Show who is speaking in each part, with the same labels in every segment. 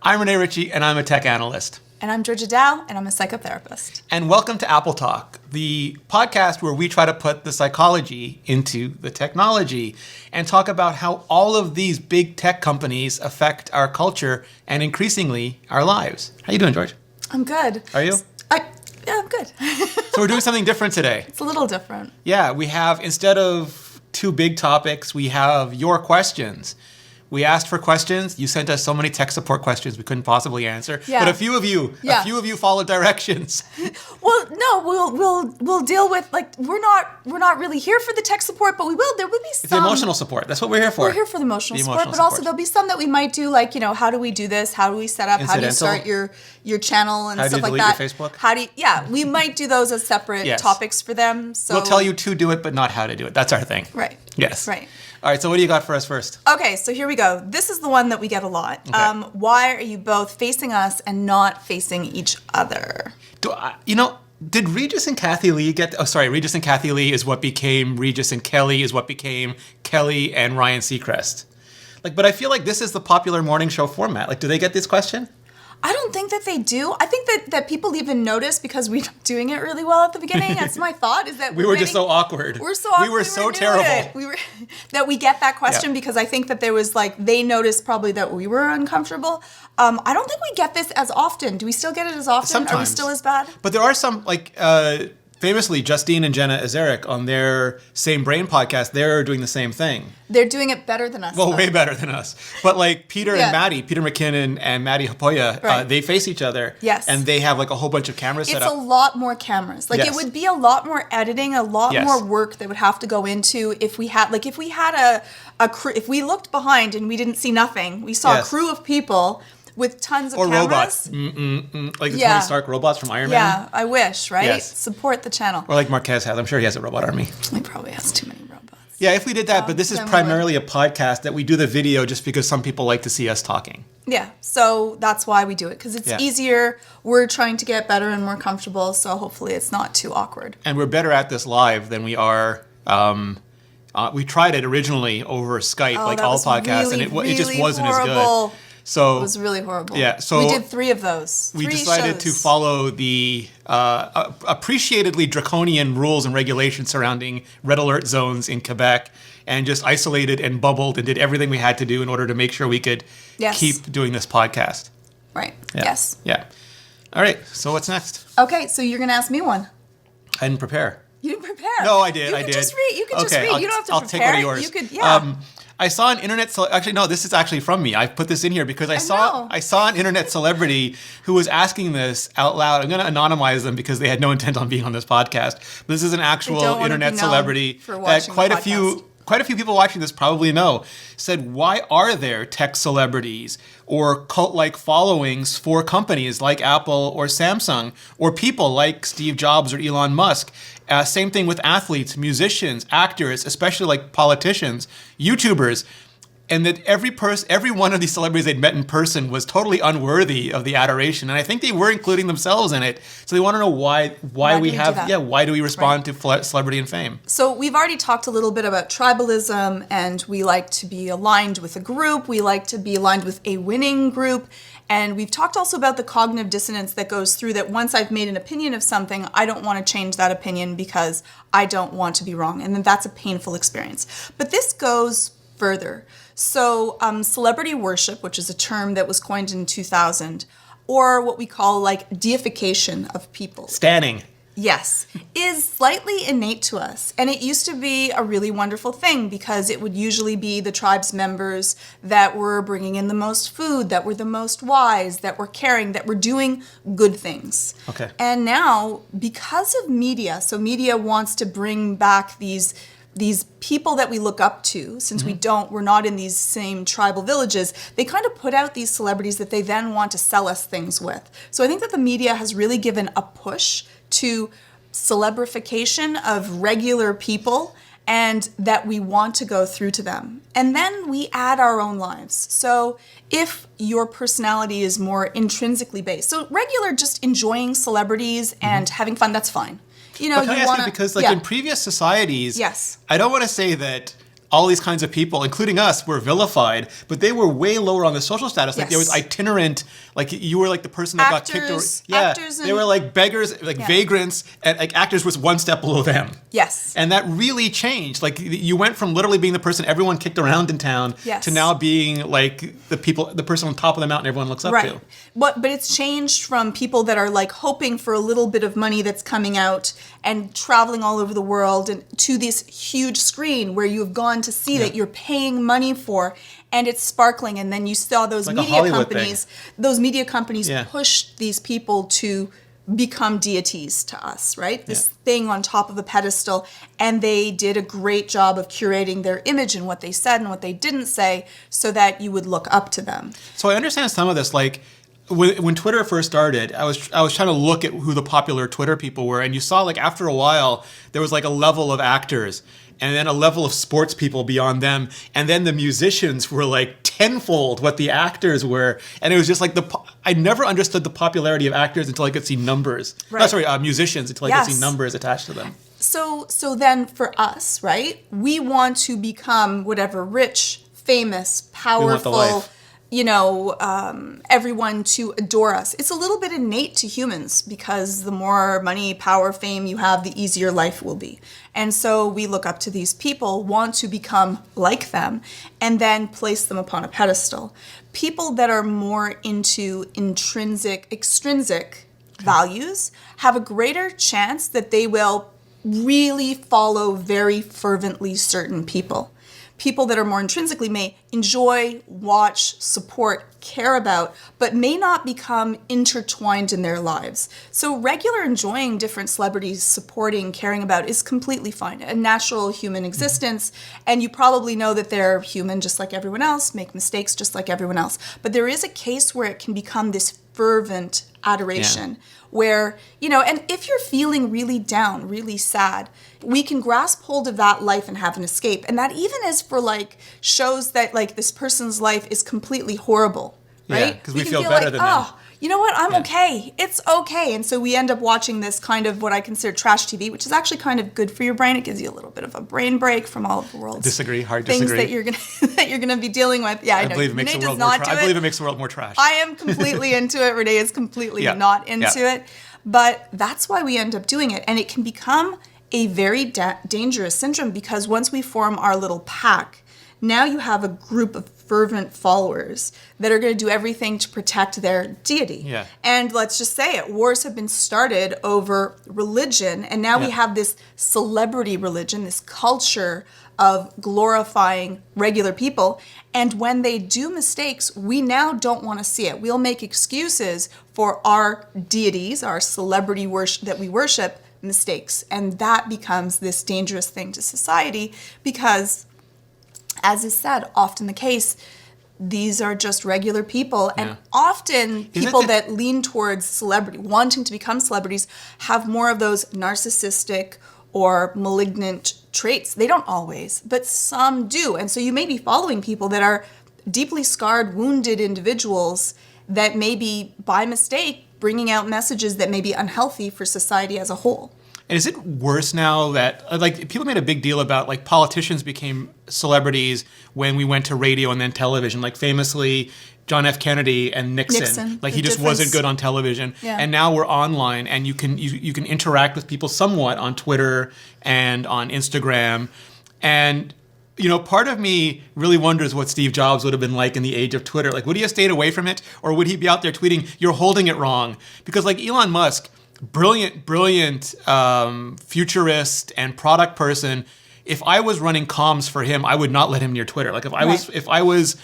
Speaker 1: I'm Rene Ritchie, and I'm a tech analyst.
Speaker 2: And I'm Georgia Dow, and I'm a psychotherapist.
Speaker 1: And welcome to Apple Talk, the podcast where we try to put the psychology into the technology and talk about how all of these big tech companies affect our culture and increasingly our lives. How you doing, George?
Speaker 2: I'm good.
Speaker 1: Are you?
Speaker 2: Yeah, I'm good.
Speaker 1: So we're doing something different today.
Speaker 2: It's a little different.
Speaker 1: Yeah, we have, instead of two big topics, we have your questions. We asked for questions. You sent us so many tech support questions we couldn't possibly answer.
Speaker 2: Yeah.
Speaker 1: But a few of you followed directions.
Speaker 2: Well, no, we'll deal with, like, we're not really here for the tech support, but there will be some.
Speaker 1: It's the emotional support. That's what we're here for.
Speaker 2: We're here for the emotional support, but also there'll be some that we might do, like, how do we do this? How do we set up? How do you start your channel and stuff like that?
Speaker 1: How do you delete your Facebook?
Speaker 2: We might do those as separate topics for them. So
Speaker 1: we'll tell you to do it, but not how to do it. That's our thing.
Speaker 2: Right.
Speaker 1: Yes.
Speaker 2: Right.
Speaker 1: All right, so what do you got for us first?
Speaker 2: Okay, so here we go. This is the one that we get a lot.
Speaker 1: Okay.
Speaker 2: Why are you both facing us and not facing each other?
Speaker 1: Did Regis and Kathy Lee Regis and Kathy Lee is what became Regis and Kelly is what became Kelly and Ryan Seacrest. But I feel like this is the popular morning show format. Do they get this question?
Speaker 2: I don't think that they do. I think that people even notice because we're doing it really well at the beginning. That's my thought, is that
Speaker 1: we were just so awkward.
Speaker 2: We're so awkward.
Speaker 1: We were so terrible.
Speaker 2: That we get that question because I think that there was they noticed probably that we were uncomfortable. I don't think we get this as often. Do we still get it as often?
Speaker 1: Sometimes.
Speaker 2: Are we still as bad?
Speaker 1: But there are some, famously, Justine and Jenna Azaric on their Same Brain podcast, they're doing the same thing.
Speaker 2: They're doing it better than us.
Speaker 1: Well, way better than us. But Peter and Maddie, Peter McKinnon and Maddie Hapoya, they face each other.
Speaker 2: Yes.
Speaker 1: And they have a whole bunch of cameras set up.
Speaker 2: It's a lot more cameras. It would be a lot more editing, a lot more work that would have to go into if we had a crew, if we looked behind and we didn't see nothing, we saw a crew of people with tons of cameras.
Speaker 1: Or robots. Like the Tony Stark robots from Iron Man.
Speaker 2: Yeah, I wish, right?
Speaker 1: Yes.
Speaker 2: Support the channel.
Speaker 1: Or like Marquez has. I'm sure he has a robot army.
Speaker 2: He probably has too many robots.
Speaker 1: Yeah, if we did that, but this is primarily a podcast that we do the video just because some people like to see us talking.
Speaker 2: Yeah, so that's why we do it, because it's easier. We're trying to get better and more comfortable, so hopefully it's not too awkward.
Speaker 1: And we're better at this live than we are... we tried it originally over Skype, all podcasts, and it just wasn't
Speaker 2: horrible.
Speaker 1: As good. So
Speaker 2: it was really horrible.
Speaker 1: Yeah, so
Speaker 2: we did 3 of those.
Speaker 1: We decided to follow the appreciatedly draconian rules and regulations surrounding red alert zones in Quebec, and just isolated and bubbled and did everything we had to do in order to make sure we could keep doing this podcast.
Speaker 2: Right.
Speaker 1: Yeah.
Speaker 2: Yes.
Speaker 1: Yeah. All right. So what's next?
Speaker 2: Okay. So you're going to ask me one.
Speaker 1: I didn't prepare.
Speaker 2: You didn't prepare.
Speaker 1: No, I did.
Speaker 2: You could just read. You don't have to prepare.
Speaker 1: I'll take one of yours.
Speaker 2: You could, yeah.
Speaker 1: I saw an internet... Actually, no, this is actually from me. I put this in here because I saw an internet celebrity who was asking this out loud. I'm going to anonymize them because they had no intent on being on this podcast. But this is an actual internet celebrity that quite a few people watching this probably know. Said, why are there tech celebrities or cult-like followings for companies like Apple or Samsung or people like Steve Jobs or Elon Musk? Same thing with athletes, musicians, actors, especially politicians, YouTubers, and that every one of these celebrities they'd met in person was totally unworthy of the adoration, and I think they were including themselves in it. So they want to know why do we respond to celebrity and fame?
Speaker 2: So we've already talked a little bit about tribalism, and we like to be aligned with a group. We like to be aligned with a winning group. And we've talked also about the cognitive dissonance that goes through that once I've made an opinion of something, I don't want to change that opinion because I don't want to be wrong. And then that's a painful experience. But this goes further. So celebrity worship, which is a term that was coined in 2000, or what we call deification of people.
Speaker 1: Stanning.
Speaker 2: Yes, is slightly innate to us. And it used to be a really wonderful thing because it would usually be the tribe's members that were bringing in the most food, that were the most wise, that were caring, that were doing good things.
Speaker 1: Okay.
Speaker 2: And now, because of media, so media wants to bring back these people that we look up to, since we're not in these same tribal villages, they kind of put out these celebrities that they then want to sell us things with. So I think that the media has really given a push to celebrification of regular people, and that we want to go through to them. And then we add our own lives. So if your personality is more intrinsically based, so regular just enjoying celebrities and having fun, that's fine.
Speaker 1: But can I ask you, because in previous societies,
Speaker 2: yes,
Speaker 1: I don't want to say that all these kinds of people, including us, were vilified, but they were way lower on the social status. Like there was itinerant, like you were like the person that got kicked.
Speaker 2: Actors
Speaker 1: they were like beggars, like vagrants, and like actors was one step below them.
Speaker 2: Yes.
Speaker 1: And that really changed. Like you went from literally being the person everyone kicked around in town to now being like the person on top of the mountain everyone looks up to.
Speaker 2: But it's changed from people that are like hoping for a little bit of money that's coming out and traveling all over the world and to this huge screen where you've gone to see that you're paying money for, and it's sparkling, and then you saw those media companies. Those media companies pushed these people to become deities to us, right? This thing on top of a pedestal, and they did a great job of curating their image and what they said and what they didn't say so that you would look up to them.
Speaker 1: So I understand some of this, like when Twitter first started, I was trying to look at who the popular Twitter people were, and you saw like after a while there was like a level of actors and then a level of sports people beyond them, and then the musicians were like tenfold what the actors were, and it was just like I never understood the popularity of actors until I could see numbers. Musicians until I could see numbers attached to them.
Speaker 2: So then for us, right, we want to become whatever, rich, famous, powerful, everyone to adore us. It's a little bit innate to humans because the more money, power, fame you have, the easier life will be. And so we look up to these people, want to become like them, and then place them upon a pedestal. People that are more into extrinsic values have a greater chance that they will really follow very fervently certain people. People that are more intrinsically may enjoy, watch, support, care about, but may not become intertwined in their lives. So regular enjoying different celebrities, supporting, caring about is completely fine. A natural human existence, and you probably know that they're human just like everyone else, make mistakes just like everyone else. But there is a case where it can become this fervent adoration where, and if you're feeling really down, really sad, we can grasp hold of that life and have an escape. And that even is for like shows that like this person's life is completely horrible, right?
Speaker 1: Yeah, because we feel better than them.
Speaker 2: You know what? I'm okay. It's okay. And so we end up watching this kind of what I consider trash TV, which is actually kind of good for your brain. It gives you a little bit of a brain break from all of the world's things that you're gonna be dealing with. Yeah, I know.
Speaker 1: I believe it makes the world more trash.
Speaker 2: I am completely into it. Rene is completely not into it. But that's why we end up doing it. And it can become a very dangerous syndrome because once we form our little pack, now you have a group of fervent followers that are going to do everything to protect their deity.
Speaker 1: Yeah.
Speaker 2: And let's just say it, wars have been started over religion, and now we have this celebrity religion, this culture of glorifying regular people. And when they do mistakes, we now don't want to see it. We'll make excuses for our deities, our celebrity worship that we worship, mistakes. And that becomes this dangerous thing to society because, as is said, often the case, these are just regular people. And often people that lean towards celebrity, wanting to become celebrities, have more of those narcissistic or malignant traits. They don't always, but some do. And so you may be following people that are deeply scarred, wounded individuals that may be, by mistake, bringing out messages that may be unhealthy for society as a whole.
Speaker 1: And is it worse now that, like, people made a big deal about, like, politicians became celebrities when we went to radio and then television. Like, famously, John F. Kennedy and Nixon. Like, he just wasn't good on television. Yeah. And now we're online, and you can interact with people somewhat on Twitter and on Instagram. And, part of me really wonders what Steve Jobs would have been like in the age of Twitter. Like, would he have stayed away from it? Or would he be out there tweeting, "You're holding it wrong"? Because, like, Elon Musk, brilliant futurist and product person. If I was running comms for him, I would not let him near Twitter. Like if I was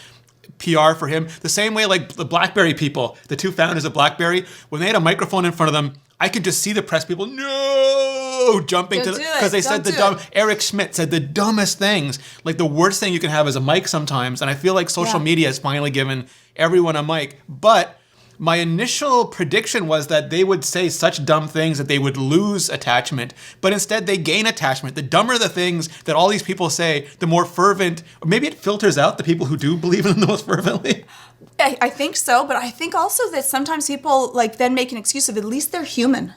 Speaker 1: PR for him, the same way like the BlackBerry people, the two founders of BlackBerry, when they had a microphone in front of them, I could just see the press people jumping to because they said Eric Schmidt said the dumbest things. Like the worst thing you can have is a mic sometimes, and I feel like social media has finally given everyone a mic, but my initial prediction was that they would say such dumb things that they would lose attachment, but instead they gain attachment. The dumber the things that all these people say, the more fervent, or maybe it filters out the people who do believe in them the most fervently.
Speaker 2: I think so, but I think also that sometimes people like then make an excuse of at least they're human.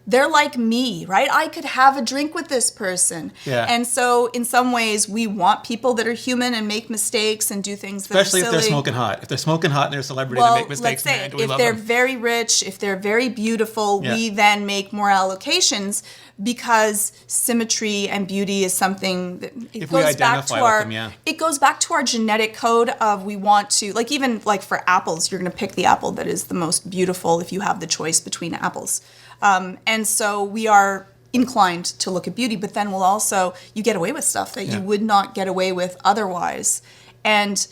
Speaker 2: they're like me, right? I could have a drink with this person.
Speaker 1: Yeah.
Speaker 2: And so in some ways, we want people that are human and make mistakes and do things that
Speaker 1: Especially
Speaker 2: are
Speaker 1: if
Speaker 2: silly.
Speaker 1: they're smoking hot. If they're smoking hot and they're a celebrity
Speaker 2: Well,
Speaker 1: and make mistakes,
Speaker 2: let's say
Speaker 1: man, do we
Speaker 2: if
Speaker 1: love
Speaker 2: they're
Speaker 1: them?
Speaker 2: very rich, if they're very beautiful, we then make more allocations because symmetry and beauty is something that
Speaker 1: If we identify with them,
Speaker 2: it goes back to our genetic code of we want to, like even like for apples, you're going to pick the apple that is the most beautiful if you have the choice between apples. And so we are inclined to look at beauty, but then we'll also, you get away with stuff that you would not get away with otherwise. And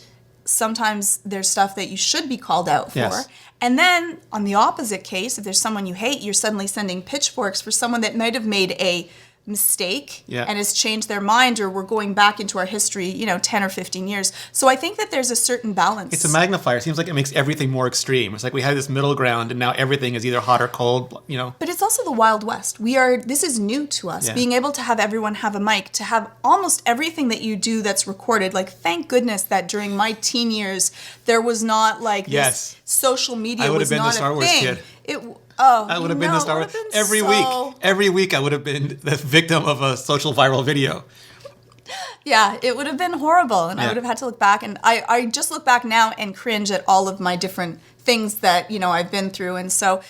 Speaker 2: sometimes there's stuff that you should be called out for.
Speaker 1: Yes.
Speaker 2: And then on the opposite case, if there's someone you hate, you're suddenly sending pitchforks for someone that might have made a mistake and has changed their mind, or we're going back into our history, 10 or 15 years. So I think that there's a certain balance.
Speaker 1: It's a magnifier. It seems like it makes everything more extreme. It's like we had this middle ground and now everything is either hot or cold,
Speaker 2: But it's also the Wild West. This is new to us. Being able to have everyone have a mic, to have almost everything that you do that's recorded. Like, thank goodness that during my teen years, there was not like this social media was not a thing.
Speaker 1: I would have been the Star Wars kid. I would have been the Star Wars. Every week I would have been the victim of a social viral video.
Speaker 2: Yeah, it would have been horrible, and I would have had to look back. And I just look back now and cringe at all of my different things that, I've been through. And so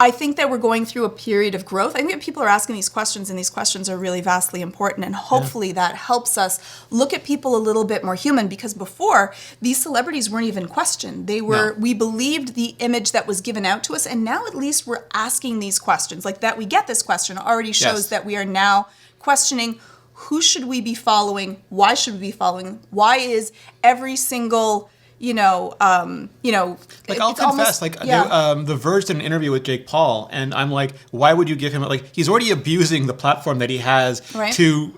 Speaker 2: I think that we're going through a period of growth. I think that people are asking these questions, and these questions are really vastly important. And hopefully that helps us look at people a little bit more human, because before, these celebrities weren't even questioned. We believed the image that was given out to us, and now at least we're asking these questions. Like that we get this question already shows that we are now questioning, who should we be following? Why should we be following? Why is every single like
Speaker 1: I'll confess, The Verge did an interview with Jake Paul, and I'm like, why would you give him he's already abusing the platform that he has to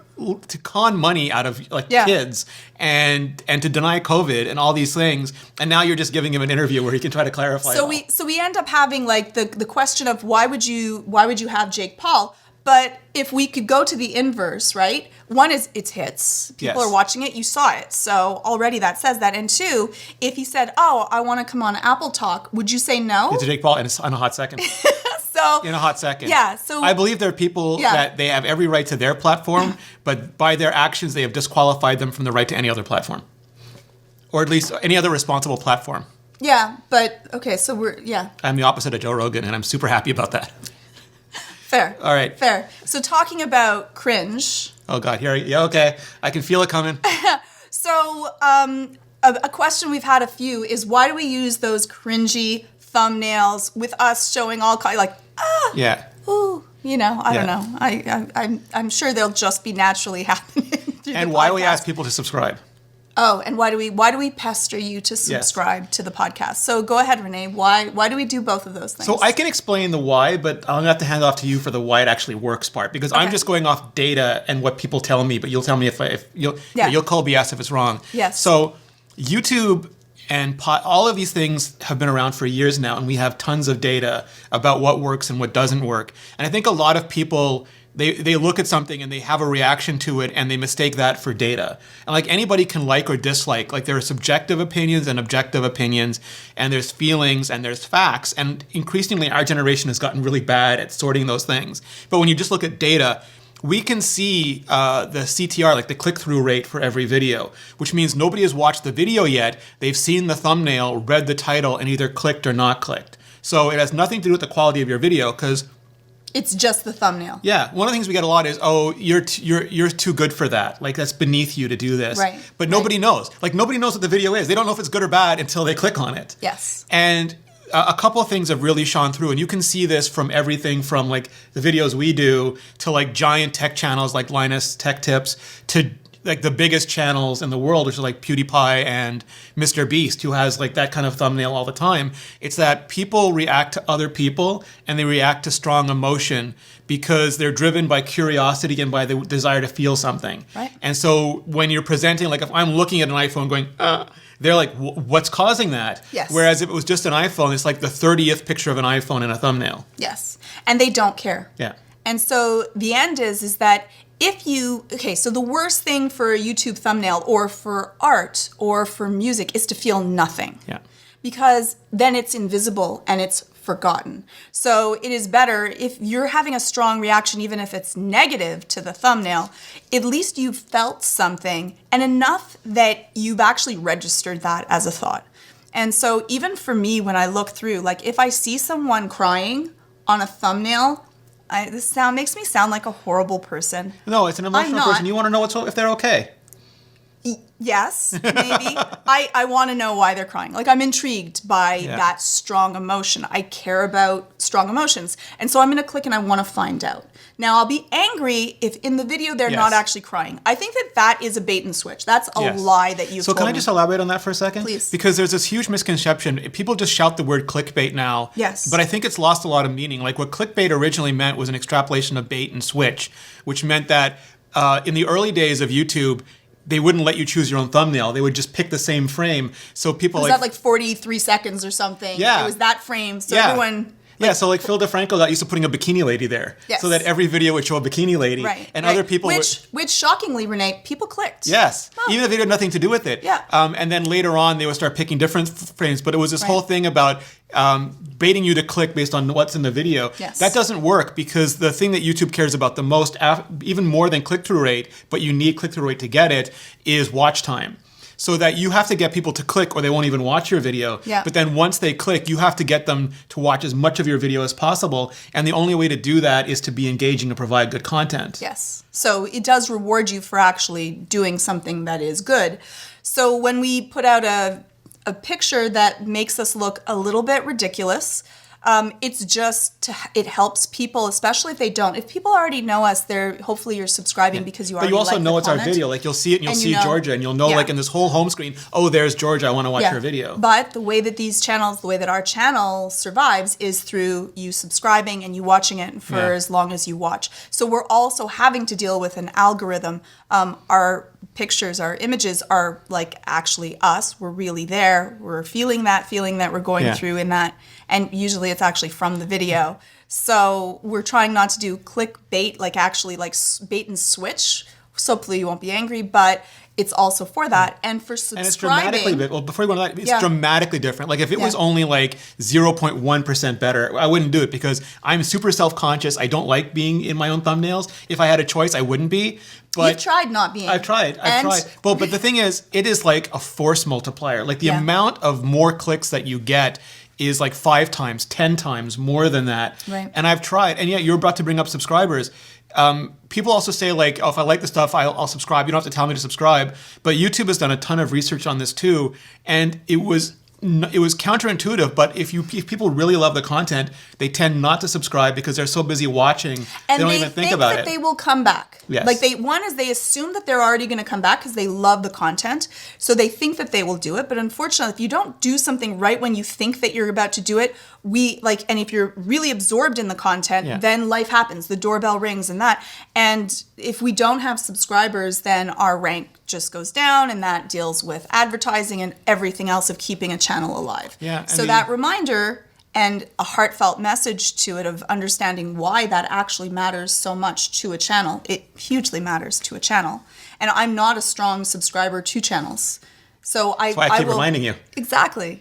Speaker 1: con money out of kids and to deny COVID and all these things, and now you're just giving him an interview where he can try to clarify.
Speaker 2: So we end up having the question of why would you have Jake Paul? But if we could go to the inverse, right? One is it's hits. People are watching it. You saw it. So already that says that. And two, if he said, I want to come on Apple Talk, would you say no?
Speaker 1: It's Jake Paul in a hot second. In a hot second.
Speaker 2: Yeah. So
Speaker 1: I believe there are people that they have every right to their platform, but by their actions, they have disqualified them from the right to any other platform. Or at least any other responsible platform.
Speaker 2: Yeah. But, okay, so
Speaker 1: I'm the opposite of Joe Rogan, and I'm super happy about that.
Speaker 2: Fair.
Speaker 1: All right.
Speaker 2: Fair. So talking about cringe.
Speaker 1: Oh, God. Okay. I can feel it coming.
Speaker 2: So a question we've had a few is, why do we use those cringy thumbnails with us showing all
Speaker 1: Yeah.
Speaker 2: Ooh, I don't know. I'm sure they'll just be naturally happening.
Speaker 1: And why do we ask people to subscribe?
Speaker 2: Oh, and why do we pester you to subscribe to the podcast? So go ahead, Rene. Why do we do both of those things?
Speaker 1: So I can explain the why, but I'm gonna have to hand off to you for the why it actually works part, because I'm just going off data and what people tell me. But you'll tell me if you'll call BS if it's wrong.
Speaker 2: Yes.
Speaker 1: So YouTube and all of these things have been around for years now, and we have tons of data about what works and what doesn't work. And I think a lot of people, they look at something and they have a reaction to it and they mistake that for data. And anybody can like or dislike. There are subjective opinions and objective opinions, and there's feelings and there's facts. And increasingly our generation has gotten really bad at sorting those things. But when you just look at data, we can see the CTR, the click-through rate for every video, which means nobody has watched the video yet. They've seen the thumbnail, read the title, and either clicked or not clicked. So it has nothing to do with the quality of your video, because
Speaker 2: it's just the thumbnail.
Speaker 1: Yeah. One of the things we get a lot is, you're too good for that. That's beneath you to do this.
Speaker 2: Right.
Speaker 1: But nobody knows. Nobody knows what the video is. They don't know if it's good or bad until they click on it.
Speaker 2: Yes.
Speaker 1: And a couple of things have really shone through, and you can see this from everything from the videos we do to giant tech channels like Linus Tech Tips to the biggest channels in the world, which are PewDiePie and Mr. Beast, who has that kind of thumbnail all the time. It's that people react to other people and they react to strong emotion because they're driven by curiosity and by the desire to feel something.
Speaker 2: Right.
Speaker 1: And so when you're presenting, if I'm looking at an iPhone going, they're like, what's causing that?
Speaker 2: Yes.
Speaker 1: Whereas if it was just an iPhone, it's the 30th picture of an iPhone in a thumbnail.
Speaker 2: Yes. And they don't care.
Speaker 1: Yeah.
Speaker 2: And so the end is that so the worst thing for a YouTube thumbnail or for art or for music is to feel nothing.
Speaker 1: Yeah.
Speaker 2: because then it's invisible and it's forgotten. So it is better if you're having a strong reaction, even if it's negative to the thumbnail, at least you've felt something and enough that you've actually registered that as a thought. And so even for me, when I look through, like if I see someone crying on a thumbnail, this makes me sound like a horrible person.
Speaker 1: No, it's an emotional person. You want to know if they're okay.
Speaker 2: Yes, maybe. I want to know why they're crying. Like, I'm intrigued by that strong emotion. I care about strong emotions. And so I'm going to click and I want to find out. Now, I'll be angry if in the video they're not actually crying. I think that is a bait and switch. That's a lie that you've told me.
Speaker 1: So can I just elaborate on that for a second?
Speaker 2: Please.
Speaker 1: Because there's this huge misconception. People just shout the word clickbait now.
Speaker 2: Yes.
Speaker 1: But I think it's lost a lot of meaning. Like, what clickbait originally meant was an extrapolation of bait and switch, which meant that in the early days of YouTube, they wouldn't let you choose your own thumbnail. They would just pick the same frame. So people
Speaker 2: was that like 43 seconds or something?
Speaker 1: Yeah.
Speaker 2: It was that frame. So everyone...
Speaker 1: so like Phil DeFranco got used to putting a bikini lady there.
Speaker 2: Yes.
Speaker 1: So that every video would show a bikini lady.
Speaker 2: Right.
Speaker 1: And other people
Speaker 2: Which shockingly, Renee, people clicked.
Speaker 1: Yes. Oh. Even if they had nothing to do with it.
Speaker 2: Yeah.
Speaker 1: And then later on, they would start picking different frames. But it was this whole thing about baiting you to click based on what's in the video.
Speaker 2: Yes.
Speaker 1: That doesn't work because the thing that YouTube cares about the most, even more than click-through rate, but you need click-through rate to get it, is watch time. So that you have to get people to click or they won't even watch your video.
Speaker 2: Yeah.
Speaker 1: But then once they click, you have to get them to watch as much of your video as possible. And the only way to do that is to be engaging and provide good content.
Speaker 2: Yes. So it does reward you for actually doing something that is good. So when we put out a picture that makes us look a little bit ridiculous, it's just, it helps people, especially if they don't. If people already know us, hopefully you're subscribing because you already like the
Speaker 1: But you also know it's
Speaker 2: comment.
Speaker 1: our video. Like you'll see it and you'll see Georgia and you'll know like in this whole home screen, oh, there's Georgia, I want to watch her video.
Speaker 2: But the way that the way that our channel survives is through you subscribing and you watching it for as long as you watch. So we're also having to deal with an algorithm. Our pictures, our images are like actually us. We're really there. We're feeling that we're going through in that. And usually it's actually from the video. So we're trying not to do clickbait, like actually like bait and switch. So hopefully you won't be angry, but it's also for that. And for subscribing. And it's
Speaker 1: dramatically, well, before you go on that, it's dramatically different. Like if it was only like 0.1% better, I wouldn't do it because I'm super self-conscious. I don't like being in my own thumbnails. If I had a choice, I wouldn't be. But
Speaker 2: you've tried not being.
Speaker 1: I've tried. Well, but the thing is, it is like a force multiplier. Like the amount of more clicks that you get is like 5 times, 10 times more than that.
Speaker 2: Right.
Speaker 1: And I've tried. And you're about to bring up subscribers. People also say like, oh, if I like the stuff, I'll subscribe. You don't have to tell me to subscribe. But YouTube has done a ton of research on this too. And it was counterintuitive, but if people really love the content, they tend not to subscribe because they're so busy watching,
Speaker 2: and
Speaker 1: they don't even think about it.
Speaker 2: And they will come back.
Speaker 1: Yes.
Speaker 2: Like they assume that they're already going to come back because they love the content, so they think that they will do it. But unfortunately, if you don't do something right when you think that you're about to do it, and if you're really absorbed in the content, then life happens. The doorbell rings and that. And if we don't have subscribers, then our rank just goes down, and that deals with advertising and everything else of keeping a channel alive.
Speaker 1: Yeah.
Speaker 2: So that reminder and a heartfelt message to it of understanding why that actually matters so much to a channel. It hugely matters to a channel. And I'm not a strong subscriber to channels. So
Speaker 1: That's why I keep reminding you.
Speaker 2: Exactly.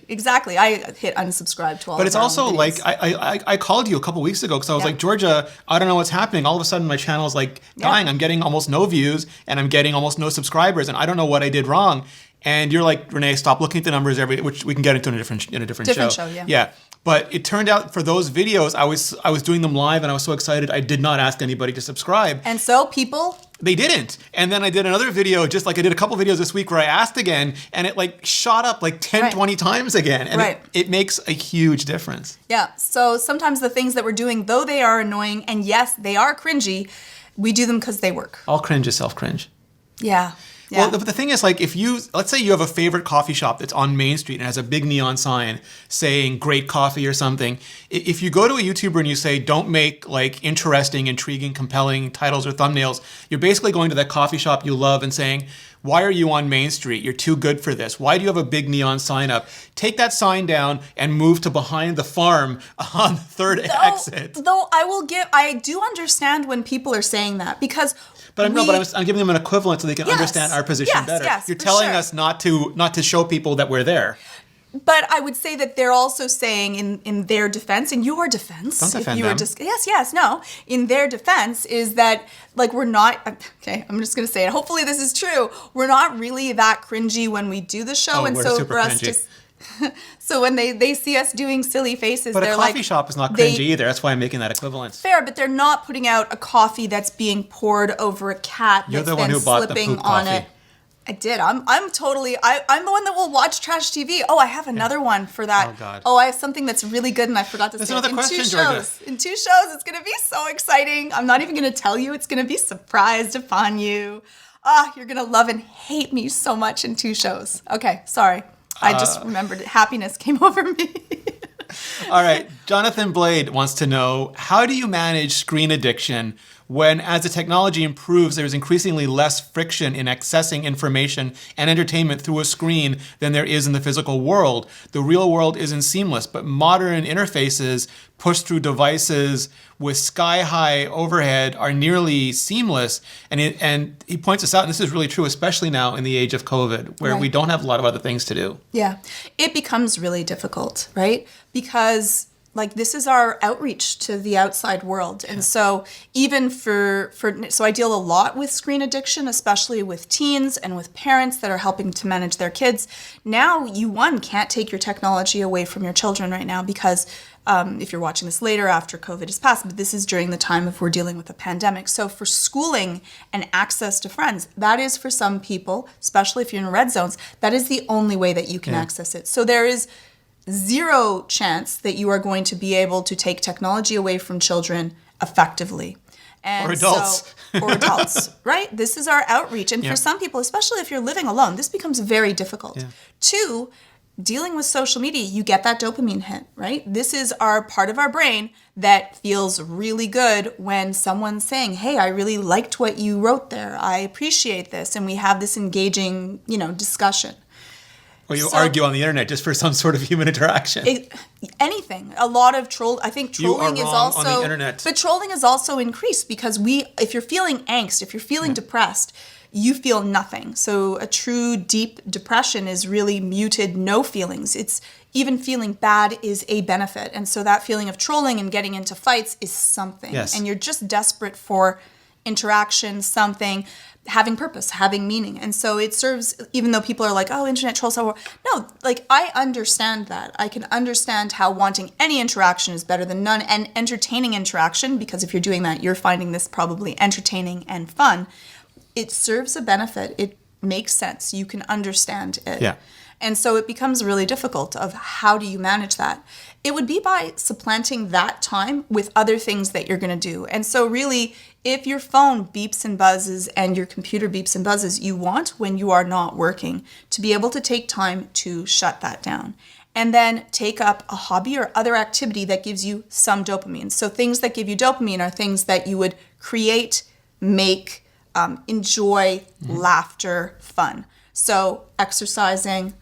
Speaker 2: I hit unsubscribe to all.
Speaker 1: But it's also like I called you a couple weeks ago because I was like, Georgia, I don't know what's happening. All of a sudden, my channel is like dying. I'm getting almost no views and I'm getting almost no subscribers, and I don't know what I did wrong. And you're like, Rene, stop looking at the numbers which we can get into in a different show. Yeah. But it turned out for those videos, I was doing them live and I was so excited. I did not ask anybody to subscribe.
Speaker 2: And so people.
Speaker 1: They didn't. And then I did another video, just like I did a couple videos this week where I asked again, and it like shot up like 10, 20 times again. And it makes a huge difference. Yeah.
Speaker 2: So sometimes the things that we're doing, though they are annoying, and yes, they are cringy, we do them because they work.
Speaker 1: All cringe is self-cringe.
Speaker 2: Yeah.
Speaker 1: Well, the thing is, like, let's say you have a favorite coffee shop that's on Main Street and has a big neon sign saying great coffee or something. If you go to a YouTuber and you say, don't make like interesting, intriguing, compelling titles or thumbnails, you're basically going to that coffee shop you love and saying, why are you on Main Street? You're too good for this. Why do you have a big neon sign up? Take that sign down and move to behind the farm on the third exit.
Speaker 2: Though I do understand when people are saying that because.
Speaker 1: But I'm giving them an equivalent so they can understand our position better.
Speaker 2: Yes,
Speaker 1: you're telling us not to show people that we're there.
Speaker 2: But I would say that they're also saying in their defense, in your defense,
Speaker 1: don't defend
Speaker 2: if you were
Speaker 1: them.
Speaker 2: yes, no, in their defense is that like we're not okay. I'm just gonna say it. Hopefully this is true. We're not really that cringy when we do the show, and
Speaker 1: we're
Speaker 2: so
Speaker 1: super
Speaker 2: for us
Speaker 1: cringy.
Speaker 2: to so when they see us doing silly faces,
Speaker 1: But
Speaker 2: they're
Speaker 1: a coffee
Speaker 2: like,
Speaker 1: shop is not cringy either. That's why I'm making that equivalence.
Speaker 2: fair, but they're not putting out a coffee that's being poured over a cat
Speaker 1: You're
Speaker 2: that's
Speaker 1: the one
Speaker 2: then
Speaker 1: who bought the
Speaker 2: slipping
Speaker 1: poop
Speaker 2: on
Speaker 1: coffee.
Speaker 2: it. I did. I'm totally. I'm the one that will watch trash TV. Oh, I have another one for that.
Speaker 1: Oh, God.
Speaker 2: Oh, I have something that's really good, and I forgot to
Speaker 1: There's
Speaker 2: say it.
Speaker 1: another
Speaker 2: In
Speaker 1: question,
Speaker 2: 2
Speaker 1: Georgia.
Speaker 2: shows. In 2 shows, it's gonna be so exciting. I'm not even gonna tell you. It's gonna be surprised upon you. You're gonna love and hate me so much in 2 shows. Okay, sorry. I just remembered it. Happiness came over me.
Speaker 1: All right. Jonathan Blade wants to know, how do you manage screen addiction when, as the technology improves, there's increasingly less friction in accessing information and entertainment through a screen than there is in the physical world? The real world isn't seamless, but modern interfaces pushed through devices with sky-high overhead are nearly seamless. And he points this out, and this is really true, especially now in the age of COVID, where we don't have a lot of other things to do.
Speaker 2: Yeah, it becomes really difficult, right? Because like this is our outreach to the outside world. And so even so I deal a lot with screen addiction, especially with teens and with parents that are helping to manage their kids. Now you can't take your technology away from your children right now because if you're watching this later after COVID has passed, but this is during the time if we're dealing with a pandemic. So for schooling and access to friends, that is for some people, especially if you're in red zones, that is the only way that you can access it. So there is zero chance that you are going to be able to take technology away from children effectively. And
Speaker 1: or adults.
Speaker 2: or adults, right? This is our outreach. And for some people, especially if you're living alone, this becomes very difficult. 2, dealing with social media, you get that dopamine hit, right? This is our part of our brain that feels really good when someone's saying, hey, I really liked what you wrote there. I appreciate this. And we have this engaging, discussion.
Speaker 1: Or you argue on the internet just for some sort of human interaction.
Speaker 2: Anything. A lot of I think trolling
Speaker 1: you are
Speaker 2: is
Speaker 1: wrong
Speaker 2: also
Speaker 1: on the internet.
Speaker 2: But trolling is also increased because if you're feeling angst, if you're feeling depressed, you feel nothing. So a true deep depression is really muted, no feelings. It's even feeling bad is a benefit. And so that feeling of trolling and getting into fights is something.
Speaker 1: Yes.
Speaker 2: And you're just desperate for interaction, something, having purpose, having meaning. And so it serves, even though people are like, oh, internet trolls. No, like I understand that. I can understand how wanting any interaction is better than none, and entertaining interaction, because if you're doing that, you're finding this probably entertaining and fun. It serves a benefit. It makes sense. You can understand it.
Speaker 1: Yeah.
Speaker 2: And so it becomes really difficult of how do you manage that? It would be by supplanting that time with other things that you're going to do. And so really, if your phone beeps and buzzes and your computer beeps and buzzes, you want, when you are not working, to be able to take time to shut that down. And then take up a hobby or other activity that gives you some dopamine. So things that give you dopamine are things that you would create, make, enjoy, laughter, fun. So exercising,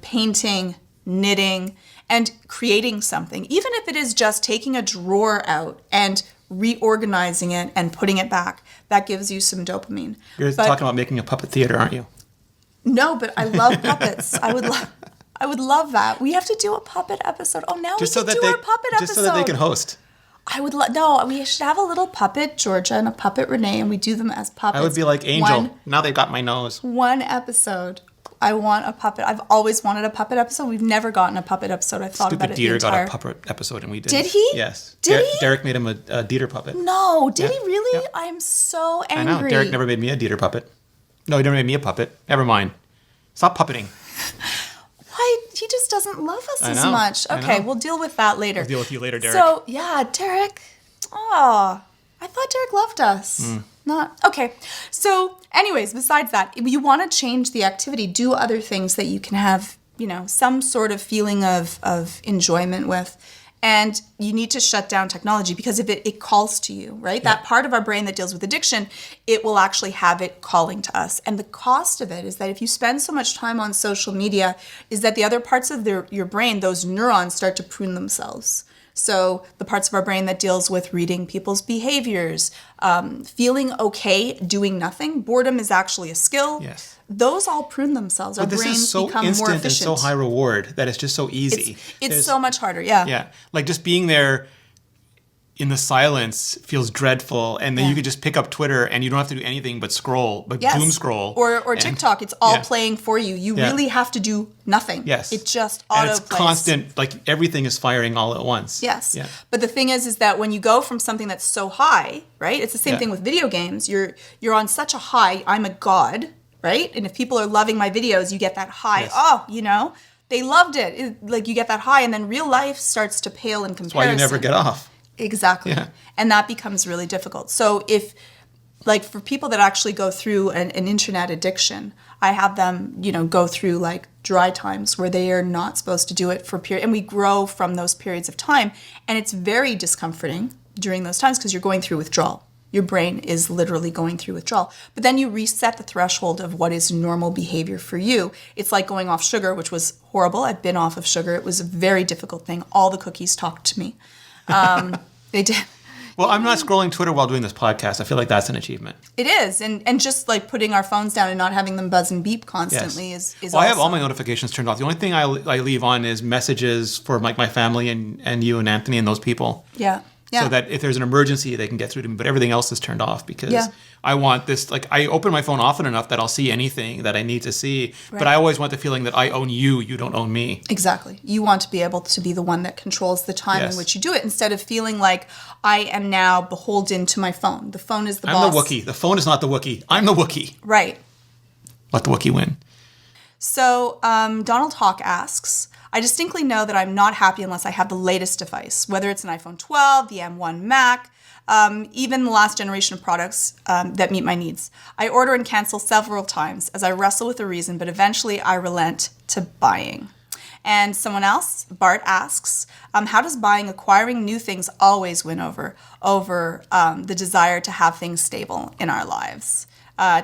Speaker 2: painting, knitting, and creating something, even if it is just taking a drawer out and reorganizing it and putting it back, that gives you some dopamine.
Speaker 1: You're talking about making a puppet theater, aren't you?
Speaker 2: No, but I love puppets. I would love that. We have to do a puppet episode. Oh, now
Speaker 1: Just
Speaker 2: we
Speaker 1: so
Speaker 2: can
Speaker 1: that
Speaker 2: do our puppet episode.
Speaker 1: Just so that they can host.
Speaker 2: I would no, we should have a little puppet Georgia and a puppet Rene, and we do them as puppets.
Speaker 1: I would be like Angel. Now they've got my nose.
Speaker 2: One episode. I want a puppet. I've always wanted a puppet episode. We've never gotten a puppet episode. I thought about it the
Speaker 1: Dieter
Speaker 2: entire...
Speaker 1: got a puppet episode, and we did.
Speaker 2: Did he?
Speaker 1: Yes.
Speaker 2: Did he?
Speaker 1: Derek made him a Dieter puppet.
Speaker 2: No, did he really?
Speaker 1: Yeah.
Speaker 2: I am so angry.
Speaker 1: I know. Derek never made me a Dieter puppet. No, he never made me a puppet. Never mind. Stop puppeting.
Speaker 2: Why? He just doesn't love us as
Speaker 1: know.
Speaker 2: much. Okay, we'll deal with that later.
Speaker 1: We'll deal with you later, Derek.
Speaker 2: So, yeah, Derek. Oh, I thought Derek loved us. Not okay. So, anyways, besides that, if you want to change the activity, do other things that you can have, some sort of feeling of enjoyment with. And you need to shut down technology because if it calls to you, right? Yeah. That part of our brain that deals with addiction, it will actually have it calling to us. And the cost of it is that if you spend so much time on social media, is that the other parts of your brain, those neurons, start to prune themselves. So the parts of our brain that deals with reading people's behaviors, feeling okay doing nothing. Boredom is actually a skill.
Speaker 1: Yes.
Speaker 2: Those all prune themselves. Our
Speaker 1: But this
Speaker 2: brains
Speaker 1: is so
Speaker 2: become
Speaker 1: instant
Speaker 2: more efficient.
Speaker 1: and so high reward that it's just so easy.
Speaker 2: It's so much harder, yeah.
Speaker 1: Yeah. Like just being there in the silence feels dreadful, and then you could just pick up Twitter and you don't have to do anything but scroll, but doom scroll.
Speaker 2: Or TikTok. It's all playing for you. You really have to do nothing.
Speaker 1: Yes.
Speaker 2: It just
Speaker 1: and
Speaker 2: auto
Speaker 1: it's
Speaker 2: plays.
Speaker 1: constant, like everything is firing all at once.
Speaker 2: Yes.
Speaker 1: Yeah.
Speaker 2: But the thing is that when you go from something that's so high, right? It's the same thing with video games. You're on such a high, I'm a god, right? And if people are loving my videos, you get that high.
Speaker 1: Yes.
Speaker 2: They loved it. Like you get that high, and then real life starts to pale in comparison.
Speaker 1: That's why you never get off.
Speaker 2: Exactly.
Speaker 1: Yeah.
Speaker 2: And that becomes really difficult. So if, like for people that actually go through an internet addiction, I have them, go through like dry times where they are not supposed to do it for a period. And we grow from those periods of time. And it's very discomforting during those times because you're going through withdrawal. Your brain is literally going through withdrawal. But then you reset the threshold of what is normal behavior for you. It's like going off sugar, which was horrible. I've been off of sugar. It was a very difficult thing. All the cookies talked to me. They did.
Speaker 1: Well, I'm not scrolling Twitter while doing this podcast. I feel like that's an achievement.
Speaker 2: It is. And just like putting our phones down and not having them buzz and beep constantly is
Speaker 1: well, I have all my notifications turned off. The only thing I leave on is messages for like my family and you and Anthony and those people.
Speaker 2: Yeah.
Speaker 1: So that if there's an emergency, they can get through to me. But everything else is turned off because I want this, like I open my phone often enough that I'll see anything that I need to see. Right. But I always want the feeling that I own you, you don't own me.
Speaker 2: Exactly. You want to be able to be the one that controls the time in which you do it instead of feeling like I am now beholden to my phone. The phone is the boss.
Speaker 1: I'm the Wookiee. The phone is not the Wookiee. I'm the Wookiee.
Speaker 2: Right.
Speaker 1: Let the Wookiee win.
Speaker 2: So Donald Hawk asks, I distinctly know that I'm not happy unless I have the latest device, whether it's an iPhone 12, the M1 Mac, even the last generation of products that meet my needs. I order and cancel several times as I wrestle with the reason, but eventually I relent to buying. And someone else, Bart, asks, how does acquiring new things always win over the desire to have things stable in our lives?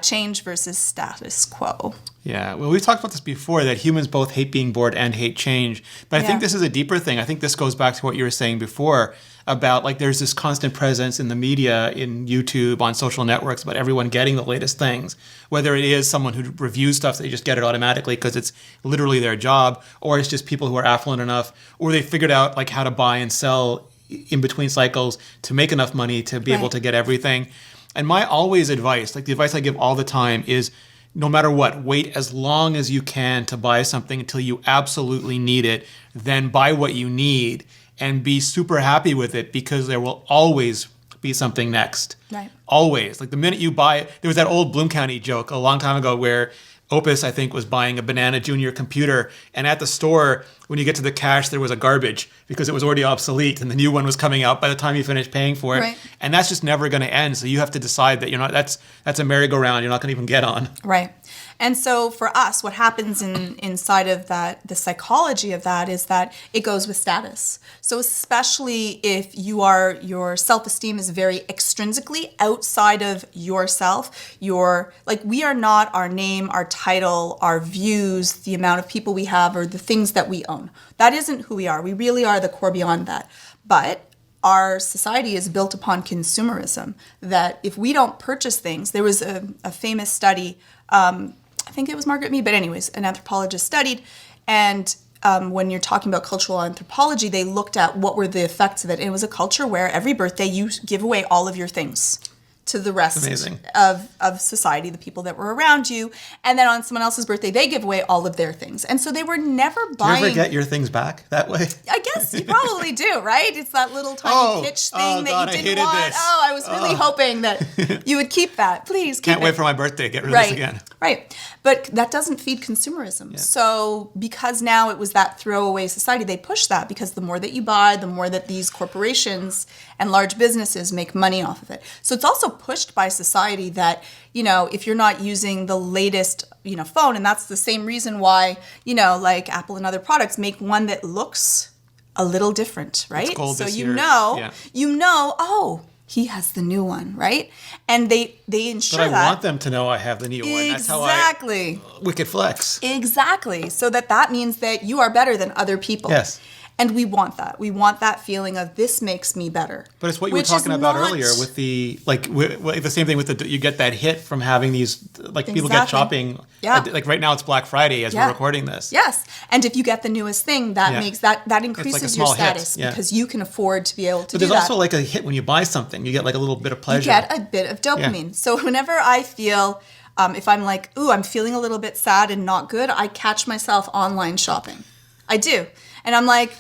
Speaker 2: Change versus status quo.
Speaker 1: Yeah, well, we've talked about this before, that humans both hate being bored and hate change. But I think this is a deeper thing. I think this goes back to what you were saying before about like there's this constant presence in the media, in YouTube, on social networks, about everyone getting the latest things. Whether it is someone who reviews stuff, they just get it automatically because it's literally their job, or it's just people who are affluent enough, or they figured out like how to buy and sell in between cycles to make enough money to be able to get everything. And my always advice, like the advice I give all the time is, no matter what, wait as long as you can to buy something until you absolutely need it. Then buy what you need and be super happy with it because there will always be something next.
Speaker 2: Right.
Speaker 1: Always. Like the minute you buy it, there was that old Bloom County joke a long time ago where Opus, I think, was buying a Banana Junior computer, and at the store, when you get to the cash, there was a garbage because it was already obsolete, and the new one was coming out by the time you finished paying for it.
Speaker 2: Right.
Speaker 1: And that's just never going to end. So you have to decide that you're not. That's a merry-go-round. You're not going to even get on.
Speaker 2: Right. And so for us, what happens inside of that, the psychology of that is that it goes with status. So especially if your self-esteem is very extrinsically outside of yourself, we are not our name, our title, our views, the amount of people we have, or the things that we own. That isn't who we are. We really are the core beyond that. But our society is built upon consumerism, that if we don't purchase things, there was a famous study, I think it was Margaret Mead, but anyways, an anthropologist studied, and when you're talking about cultural anthropology, they looked at what were the effects of it. And it was a culture where every birthday you give away all of your things to the rest of society, the people that were around you. And then on someone else's birthday, they give away all of their things. And so they were never buying...
Speaker 1: Do you ever get your things back that way?
Speaker 2: I guess you probably do, right? It's that little tiny pitch thing that you didn't want.
Speaker 1: This.
Speaker 2: Oh, I was really hoping that you would keep that. Please keep
Speaker 1: Can't wait for my birthday. Get rid of this again.
Speaker 2: Right. But that doesn't feed consumerism. Yeah. So because now it was that throwaway society, they push that because the more that you buy, the more that these corporations and large businesses make money off of it. So it's also pushed by society that, if you're not using the latest, phone, and that's the same reason why, like Apple and other products make one that looks a little different, right?
Speaker 1: It's gold
Speaker 2: so
Speaker 1: this
Speaker 2: you
Speaker 1: year.
Speaker 2: know, oh, he has the new one, right? And they ensure that.
Speaker 1: But I want them to know I have the new one. That's how
Speaker 2: Exactly.
Speaker 1: Wicked flex.
Speaker 2: Exactly. So that means that you are better than other people.
Speaker 1: Yes.
Speaker 2: And we want that. We want that feeling of this makes me better.
Speaker 1: But it's what you were talking about earlier with the, the same thing with you get that hit from having these, people get shopping.
Speaker 2: Yeah.
Speaker 1: Like right now it's Black Friday as we're recording this.
Speaker 2: Yes. And if you get the newest thing, that makes that increases your status because you can afford to be able to do that.
Speaker 1: But there's also like a hit when you buy something. You get like a little bit of pleasure.
Speaker 2: You get a bit of dopamine. Yeah. So whenever I feel, if I'm like, ooh, I'm feeling a little bit sad and not good, I catch myself online shopping. I do. And I'm like,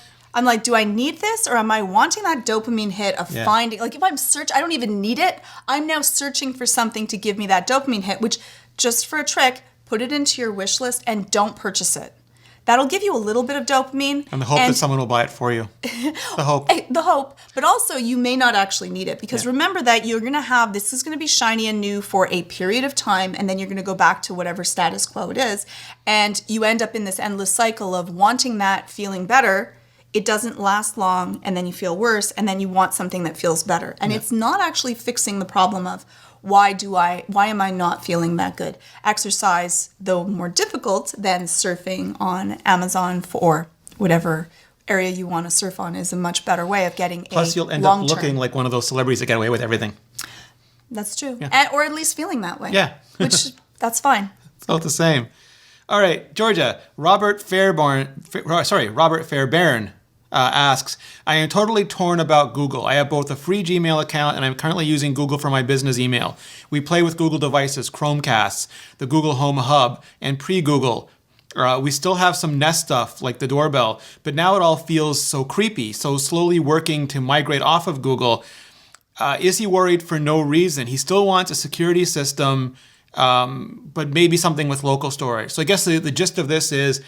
Speaker 2: do I need this or am I wanting that dopamine hit of finding, like if I'm I don't even need it. I'm now searching for something to give me that dopamine hit, which just for a trick, put it into your wish list and don't purchase it. That'll give you a little bit of dopamine.
Speaker 1: And the hope that someone will buy it for you. The hope.
Speaker 2: The hope. But also you may not actually need it because remember that you're going to have, this is going to be shiny and new for a period of time and then you're going to go back to whatever status quo it is. And you end up in this endless cycle of wanting that, feeling better. It doesn't last long and then you feel worse and then you want something that feels better. And it's not actually fixing the problem of why am I not feeling that good? Exercise, though more difficult than surfing on Amazon for whatever area you want to surf on, is a much better way of getting
Speaker 1: Plus you'll end up looking like one of those celebrities that get away with everything.
Speaker 2: That's true. Yeah. Or at least feeling that way.
Speaker 1: Yeah.
Speaker 2: Which, that's fine.
Speaker 1: It's all the same. All right, Georgia. Robert Fairbairn asks, I am totally torn about Google. I have both a free Gmail account and I'm currently using Google for my business email. We play with Google devices, Chromecasts, the Google Home Hub, and pre-Google. We still have some Nest stuff like the doorbell, but now it all feels so creepy. So slowly working to migrate off of Google. Is he worried for no reason? He still wants a security system, but maybe something with local storage. So I guess the gist of this is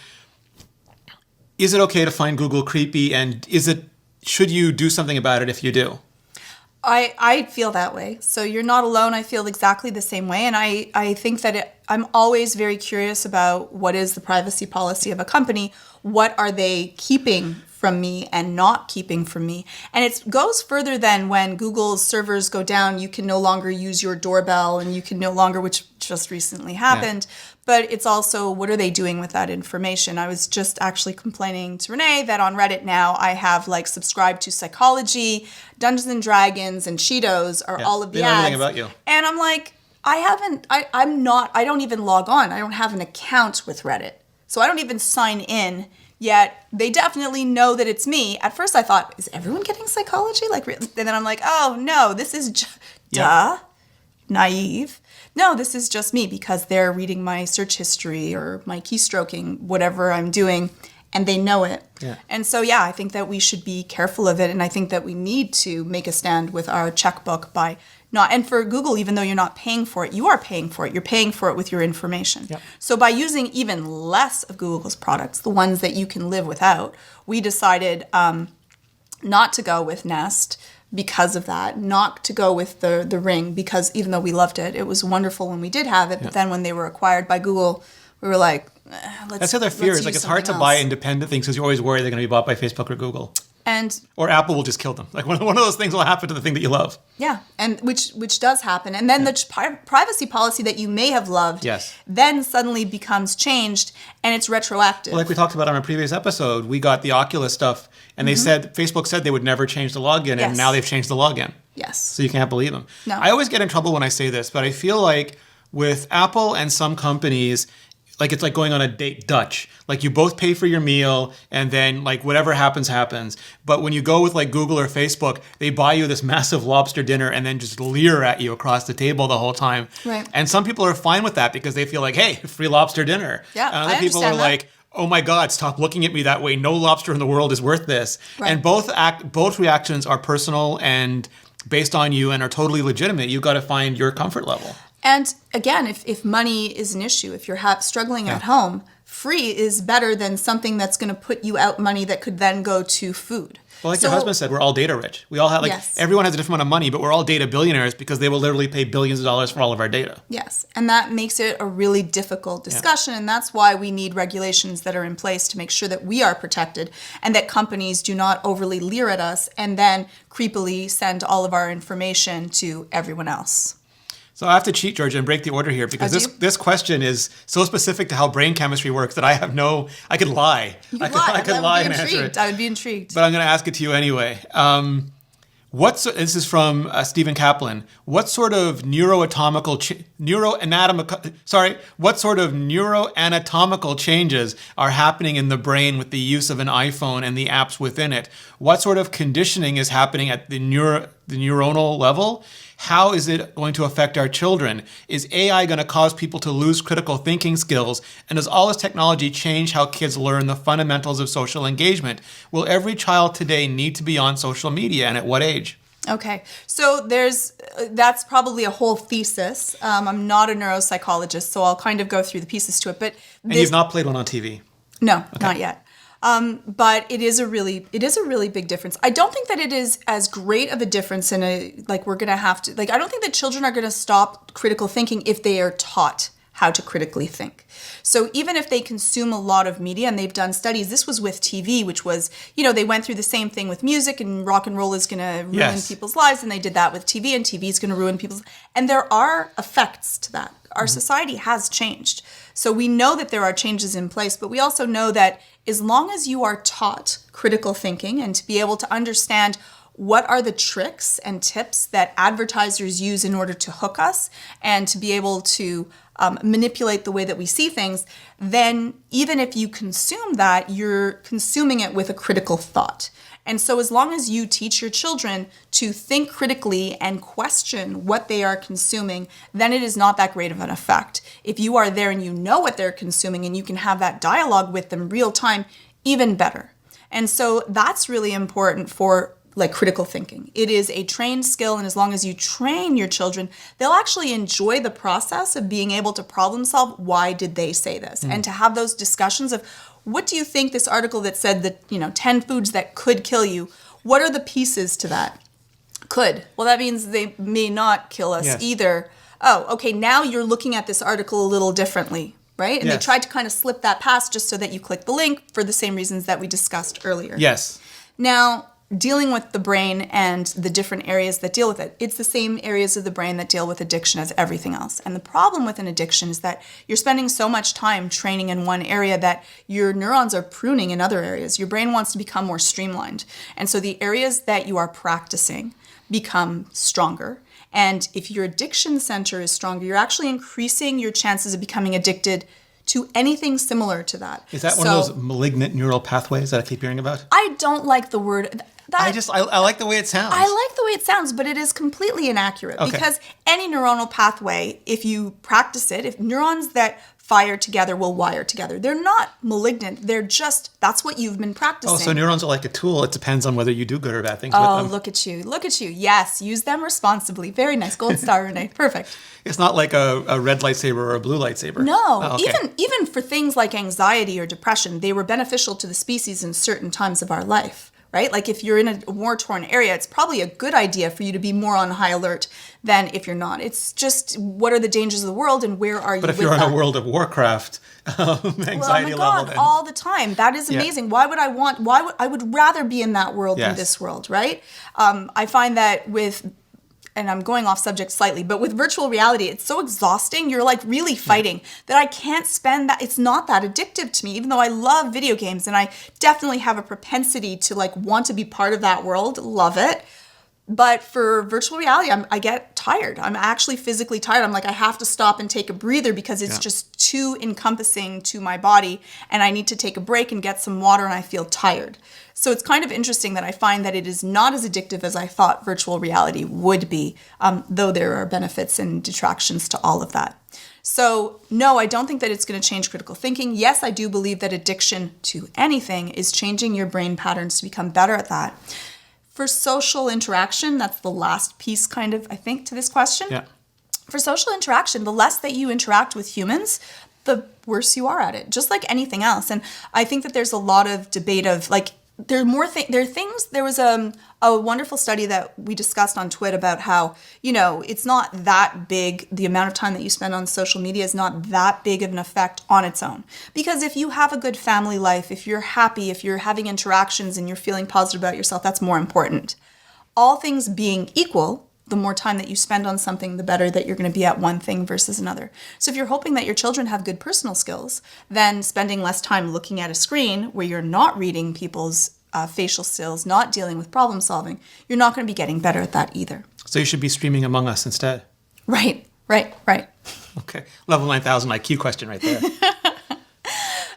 Speaker 1: it okay to find Google creepy, and should you do something about it if you do?
Speaker 2: I feel that way. So you're not alone. I feel exactly the same way. And I think that I'm always very curious about what is the privacy policy of a company. What are they keeping from me and not keeping from me? And it goes further than when Google's servers go down, you can no longer use your doorbell and you can no longer, which just recently happened. Yeah. But it's also, what are they doing with that information? I was just actually complaining to Rene that on Reddit now I have subscribed to Psychology, Dungeons and Dragons, and Cheetos are all of the ads.
Speaker 1: Everything about you.
Speaker 2: And I'm like, I don't even log on. I don't have an account with Reddit. So I don't even sign in. Yet they definitely know that it's me. At first I thought, is everyone getting Psychology? And then I'm like, oh no, this is naive. No, this is just me because they're reading my search history or my keystroking, whatever I'm doing, and they know it. Yeah. And so, I think that we should be careful of it. And I think that we need to make a stand with our checkbook by and for Google, even though you're not paying for it, you are paying for it. You're paying for it with your information. Yep. So by using even less of Google's products, the ones that you can live without, we decided not to go with Nest because of that, not to go with the Ring because even though we loved it, it was wonderful when we did have it. But then when they were acquired by Google, we were like,
Speaker 1: that's the other fear is it's hard to buy independent things because you always worry they're going to be bought by Facebook or Google. Or Apple will just kill them. One of those things will happen to the thing that you love.
Speaker 2: Yeah, and which does happen. And then the privacy policy that you may have loved then suddenly becomes changed and it's retroactive.
Speaker 1: Well, like we talked about on a previous episode, we got the Oculus stuff and they said, Facebook said they would never change the login and now they've changed the login.
Speaker 2: Yes.
Speaker 1: So you can't believe them.
Speaker 2: No.
Speaker 1: I always get in trouble when I say this, but I feel like with Apple and some companies, it's like going on a date Dutch. You both pay for your meal and then whatever happens, happens. But when you go with Google or Facebook, they buy you this massive lobster dinner and then just leer at you across the table the whole time.
Speaker 2: Right.
Speaker 1: And some people are fine with that because they feel like, hey, free lobster dinner.
Speaker 2: Yeah,
Speaker 1: and other people are like, oh my God, stop looking at me that way. No lobster in the world is worth this. Right. And both reactions are personal and based on you and are totally legitimate. You've got to find your comfort level.
Speaker 2: And again, if money is an issue, if you're struggling at home, free is better than something that's going to put you out money that could then go to food.
Speaker 1: Well, your husband said, we're all data rich. We all have everyone has a different amount of money, but we're all data billionaires because they will literally pay billions of dollars for all of our data.
Speaker 2: Yes, and that makes it a really difficult discussion, and that's why we need regulations that are in place to make sure that we are protected and that companies do not overly leer at us and then creepily send all of our information to everyone else.
Speaker 1: So I have to cheat, Georgia, and break the order here because this question is so specific to how brain chemistry works that I could lie. I could lie and answer it.
Speaker 2: I would be intrigued.
Speaker 1: But I'm going to ask it to you anyway. This is from Stephen Kaplan. What sort of neuroanatomical changes are happening in the brain with the use of an iPhone and the apps within it? What sort of conditioning is happening at the neuronal level? How is it going to affect our children? Is AI going to cause people to lose critical thinking skills? And does all this technology change how kids learn the fundamentals of social engagement? Will every child today need to be on social media, and at what age?
Speaker 2: Okay, so that's probably a whole thesis. I'm not a neuropsychologist, so I'll kind of go through the pieces to it.
Speaker 1: And you've not played one on TV?
Speaker 2: No, okay. Not yet. But it is a really big difference. I don't think that it is as great of a difference we're going to have to, I don't think that children are going to stop critical thinking if they are taught how to critically think. So even if they consume a lot of media, and they've done studies, this was with TV, which was, they went through the same thing with music, and rock and roll is going to ruin people's lives, and they did that with TV, and TV is going to ruin people's, and there are effects to that. Our society has changed. So we know that there are changes in place, but we also know that as long as you are taught critical thinking and to be able to understand what are the tricks and tips that advertisers use in order to hook us and to be able to manipulate the way that we see things, then even if you consume that, you're consuming it with a critical thought. And so as long as you teach your children to think critically and question what they are consuming, then it is not that great of an effect. If you are there and you know what they're consuming and you can have that dialogue with them real time, even better. And so that's really important for critical thinking. It is a trained skill, and as long as you train your children, they'll actually enjoy the process of being able to problem solve. Why did they say this? And to have those discussions of, what do you think this article that said that, 10 foods that could kill you, what are the pieces to that? Could. Well, that means they may not kill us either. Oh, okay, now you're looking at this article a little differently, right? And they tried to kind of slip that past just so that you click the link for the same reasons that we discussed earlier.
Speaker 1: Yes.
Speaker 2: Now, dealing with the brain and the different areas that deal with it, it's the same areas of the brain that deal with addiction as everything else. And the problem with an addiction is that you're spending so much time training in one area that your neurons are pruning in other areas. Your brain wants to become more streamlined. And so the areas that you are practicing become stronger. And if your addiction center is stronger, you're actually increasing your chances of becoming addicted to anything similar to that.
Speaker 1: Is that one of those malignant neural pathways that I keep hearing about?
Speaker 2: I don't like the word.
Speaker 1: I like the way it sounds.
Speaker 2: I like the way it sounds, but it is completely inaccurate because any neuronal pathway, if you practice it, if neurons that fire together will wire together. They're not malignant. They're just, that's what you've been practicing.
Speaker 1: Oh, so neurons are like a tool. It depends on whether you do good or bad things with them.
Speaker 2: Oh, look at you. Look at you. Yes, use them responsibly. Very nice. Gold star, Rene. Perfect.
Speaker 1: It's not like a red lightsaber or a blue lightsaber.
Speaker 2: No.
Speaker 1: Oh, okay.
Speaker 2: Even for things like anxiety or depression, they were beneficial to the species in certain times of our life. Right? Like if you're in a war-torn area, it's probably a good idea for you to be more on high alert than if you're not. It's just, what are the dangers of the world and where are you with that?
Speaker 1: But if you're in a world of Warcraft, anxiety level. Then...
Speaker 2: all the time. That is amazing. Yeah. I would rather be in that world than this world, right? I find that and I'm going off subject slightly, but with virtual reality, it's so exhausting. You're like really fighting that I can't spend that. It's not that addictive to me, even though I love video games and I definitely have a propensity to want to be part of that world. Love it. But for virtual reality, I get tired. I'm actually physically tired. I'm like, I have to stop and take a breather because it's just too encompassing to my body and I need to take a break and get some water and I feel tired. So it's kind of interesting that I find that it is not as addictive as I thought virtual reality would be, though there are benefits and detractions to all of that. So no, I don't think that it's going to change critical thinking. Yes, I do believe that addiction to anything is changing your brain patterns to become better at that. For social interaction, that's the last piece kind of, I think, to this question. Yeah. For social interaction, the less that you interact with humans, the worse you are at it, just like anything else. And I think that there's a lot of debate of there are things, there was a wonderful study that we discussed on Twitter about how, it's not that big, the amount of time that you spend on social media is not that big of an effect on its own. Because if you have a good family life, if you're happy, if you're having interactions and you're feeling positive about yourself, that's more important. All things being equal, the more time that you spend on something, the better that you're going to be at one thing versus another. So if you're hoping that your children have good personal skills, then spending less time looking at a screen where you're not reading people's facial skills, not dealing with problem solving, you're not going to be getting better at that either.
Speaker 1: So you should be streaming Among Us instead.
Speaker 2: Right.
Speaker 1: Okay. Level 9000 IQ question right there.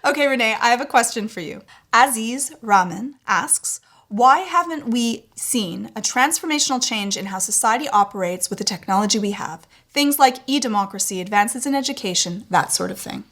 Speaker 2: Okay, Rene, I have a question for you. Aziz Rahman asks, why haven't we seen a transformational change in how society operates with the technology we have? Things like e-democracy, advances in education, that sort of thing.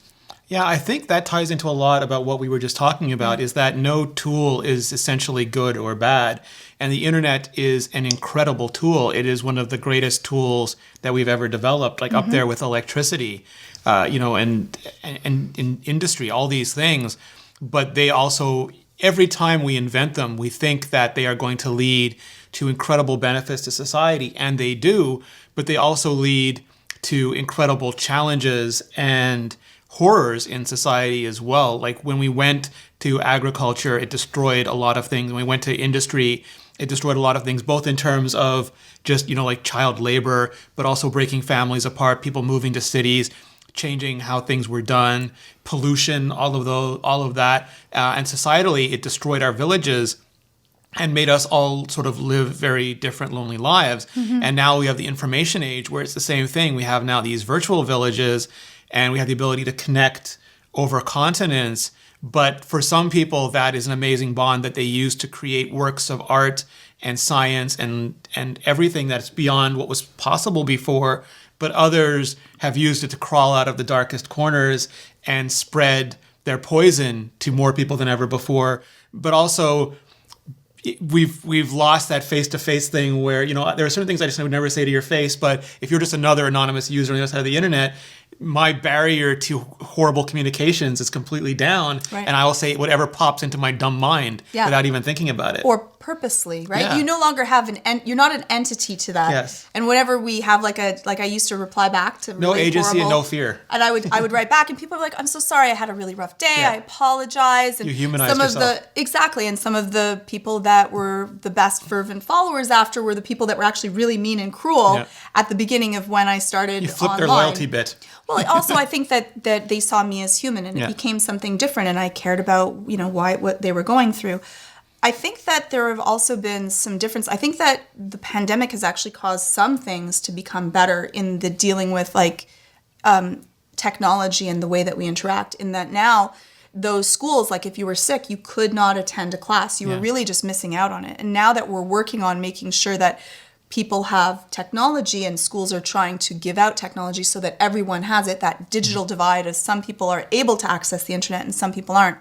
Speaker 1: Yeah, I think that ties into a lot about what we were just talking about, is that no tool is essentially good or bad. And the internet is an incredible tool. It is one of the greatest tools that we've ever developed, like up there with electricity, and in industry, all these things. But they also, every time we invent them, we think that they are going to lead to incredible benefits to society. And they do, but they also lead to incredible challenges and horrors in society as well. Like when we went to agriculture, it destroyed a lot of things. When we went to industry, it destroyed a lot of things, both in terms of just, like child labor, but also breaking families apart, people moving to cities, changing how things were done, pollution, all of that. And societally, it destroyed our villages and made us all sort of live very different, lonely lives. And now we have the information age where it's the same thing. We have now these virtual villages, and we have the ability to connect over continents. But for some people, that is an amazing bond that they use to create works of art and science and everything that's beyond what was possible before. But others have used it to crawl out of the darkest corners and spread their poison to more people than ever before. But also, we've lost that face-to-face thing where, there are certain things I just would never say to your face, but if you're just another anonymous user on the other side of the internet, my barrier to horrible communications is completely down,
Speaker 2: right.
Speaker 1: And I will say whatever pops into my dumb mind without even thinking about it.
Speaker 2: Or purposely, right?
Speaker 1: Yeah.
Speaker 2: You no longer have you're not an entity to that.
Speaker 1: Yes.
Speaker 2: And whenever we have like I used to reply back to
Speaker 1: no
Speaker 2: really
Speaker 1: agency
Speaker 2: horrible,
Speaker 1: and no fear.
Speaker 2: And I would write back, and people were like, "I'm so sorry, I had a really rough day. I apologize." And
Speaker 1: you humanized
Speaker 2: yourself. And some of the people that were the best fervent followers after were the people that were actually really mean and cruel at the beginning of when I started.
Speaker 1: You flipped
Speaker 2: online.
Speaker 1: their loyalty bit.
Speaker 2: Well, also I think that they saw me as human, and it became something different, and I cared about what they were going through. I think that there have also been some difference. I think that the pandemic has actually caused some things to become better in the dealing with technology and the way that we interact, in that now those schools, like if you were sick, you could not attend a class. You were really just missing out on it. And now that we're working on making sure that people have technology and schools are trying to give out technology so that everyone has it, that digital divide, as some people are able to access the internet and some people aren't.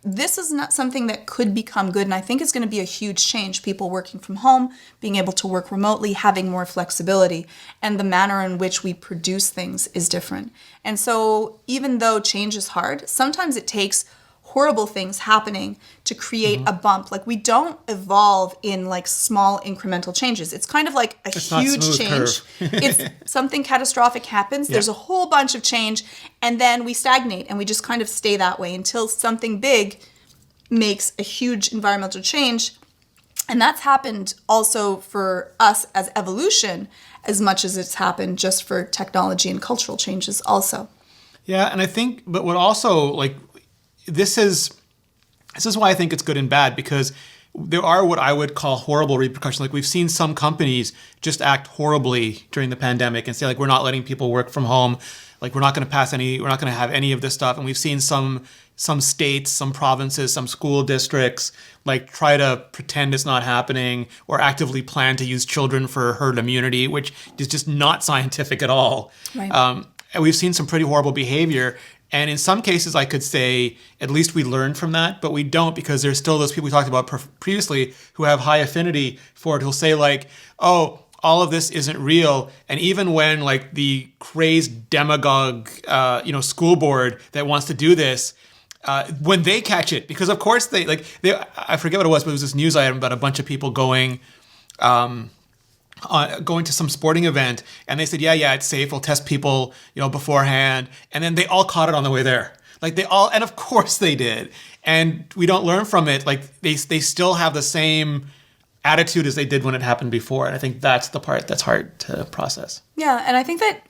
Speaker 2: This is not something that could become good, and I think it's going to be a huge change. People working from home, being able to work remotely, having more flexibility, and the manner in which we produce things is different. And so even though change is hard, sometimes it takes horrible things happening to create a bump. Like, we don't evolve in like small incremental changes. It's kind of like it's huge change. It's something catastrophic happens. There's a whole bunch of change, and then we stagnate and we just kind of stay that way until something big makes a huge environmental change. And that's happened also for us as evolution as much as it's happened just for technology and cultural changes also.
Speaker 1: Yeah, and I think, but what also, like, this is why I think it's good and bad, because there are what I would call horrible repercussions. Like, we've seen some companies just act horribly during the pandemic and say, like, we're not letting people work from home. Like, we're not going to have any of this stuff. And we've seen some states, some provinces, some school districts, like, try to pretend it's not happening or actively plan to use children for herd immunity, which is just not scientific at all.
Speaker 2: Right.
Speaker 1: And we've seen some pretty horrible behavior. And in some cases, I could say at least we learned from that, but we don't, because there's still those people we talked about previously who have high affinity for it, who'll say, like, oh, all of this isn't real. And even when, like, the crazed demagogue, school board that wants to do this, when they catch it, because of course I forget what it was, but it was this news item about a bunch of people going to some sporting event, and they said, yeah, it's safe, we'll test people, beforehand. And then they all caught it on the way there. Like, and of course they did. And we don't learn from it. Like, they still have the same attitude as they did when it happened before. And I think that's the part that's hard to process.
Speaker 2: Yeah, and I think that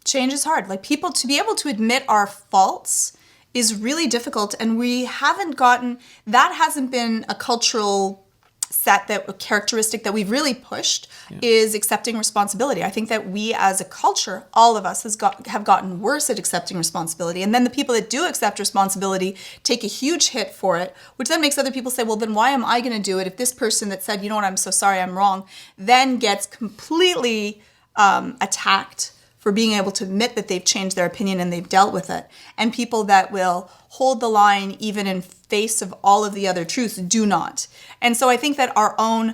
Speaker 2: change is hard. Like, people to be able to admit our faults is really difficult, and we haven't gotten, that hasn't been a cultural a characteristic that we've really pushed, is accepting responsibility. I think that we as a culture, all of us have gotten worse at accepting responsibility. And then the people that do accept responsibility take a huge hit for it, which then makes other people say, well, then why am I going to do it if this person that said, you know what, I'm so sorry, I'm wrong, then gets completely attacked for being able to admit that they've changed their opinion and they've dealt with it. And people that will hold the line even in face of all of the other truths do not. And so I think that our own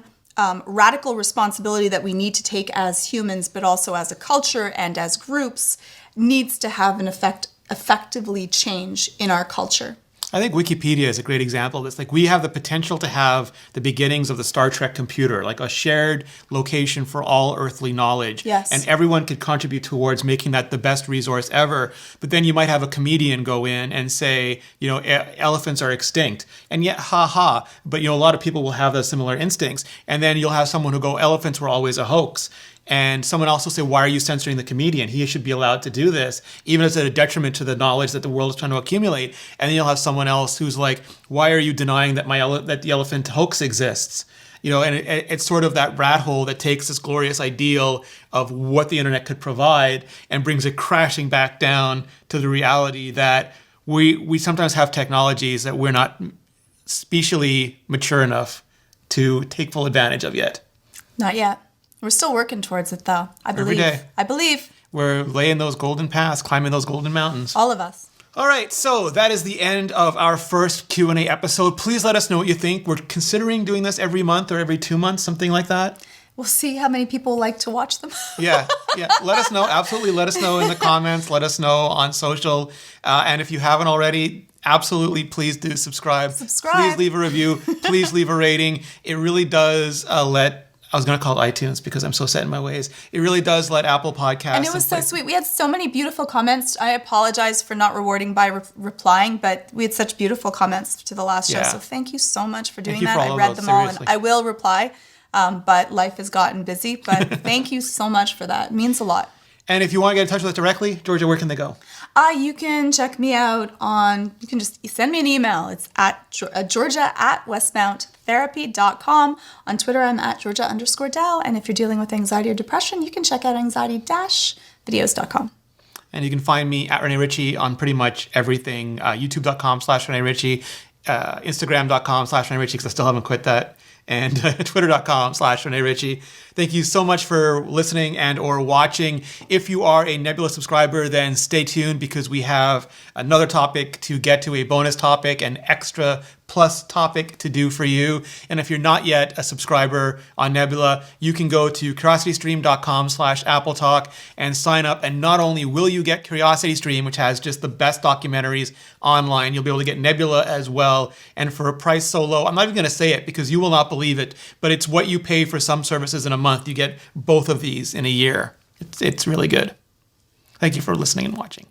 Speaker 2: radical responsibility that we need to take as humans, but also as a culture and as groups, needs to have an effectively change in our culture.
Speaker 1: I think Wikipedia is a great example of this. Like, we have the potential to have the beginnings of the Star Trek computer, like a shared location for all earthly knowledge.
Speaker 2: Yes.
Speaker 1: And everyone could contribute towards making that the best resource ever. But then you might have a comedian go in and say, you know, elephants are extinct. And yet, but, you know, a lot of people will have those similar instincts. And then you'll have someone who go, elephants were always a hoax. And someone else will say, why are you censoring the comedian? He should be allowed to do this, even if it's at a detriment to the knowledge that the world is trying to accumulate. And then you'll have someone else who's like, why are you denying that that the elephant hoax exists? You know, and it's sort of that rat hole that takes this glorious ideal of what the internet could provide and brings it crashing back down to the reality that we sometimes have technologies that we're not specially mature enough to take full advantage of yet.
Speaker 2: Not yet. We're still working towards it, though. I believe.
Speaker 1: Every day.
Speaker 2: I believe.
Speaker 1: We're laying those golden paths, climbing those golden mountains.
Speaker 2: All of us.
Speaker 1: All right, so that is the end of our first Q&A episode. Please let us know what you think. We're considering doing this every month or every 2 months, something like that.
Speaker 2: We'll see how many people like to watch them.
Speaker 1: Yeah. Let us know. Absolutely. Let us know in the comments. Let us know on social. And if you haven't already, absolutely, please do subscribe. Please leave a review. Please leave a rating. It really does I was going to call it iTunes because I'm so set in my ways. It really does let Apple Podcasts.
Speaker 2: And it was so sweet. We had so many beautiful comments. I apologize for not rewarding by replying, but we had such beautiful comments to the last show. So thank you so much for doing that. I read them all, and I will reply, but life has gotten busy. But thank you so much for that. It means a lot.
Speaker 1: And if you want to get in touch with us directly, Georgia, where can they go?
Speaker 2: You can check me out you can just send me an email. It's at georgia@westmounttherapy.com. On Twitter, I'm at Georgia_Dow. And if you're dealing with anxiety or depression, you can check out anxiety-videos.com.
Speaker 1: And you can find me at Rene Ritchie on pretty much everything. YouTube.com/Rene Ritchie, Instagram.com/Rene Ritchie, because I still haven't quit that. And Twitter.com/Rene Ritchie. Thank you so much for listening and or watching. If you are a Nebula subscriber, then stay tuned because we have another topic to get to, a bonus topic, an extra plus topic to do for you. And if you're not yet a subscriber on Nebula, you can go to curiositystream.com/AppleTalk and sign up. And not only will you get CuriosityStream, which has just the best documentaries online, you'll be able to get Nebula as well. And for a price so low, I'm not even going to say it because you will not believe it, but it's what you pay for some services in a month. You get both of these in a year. It's really good. Thank you for listening and watching.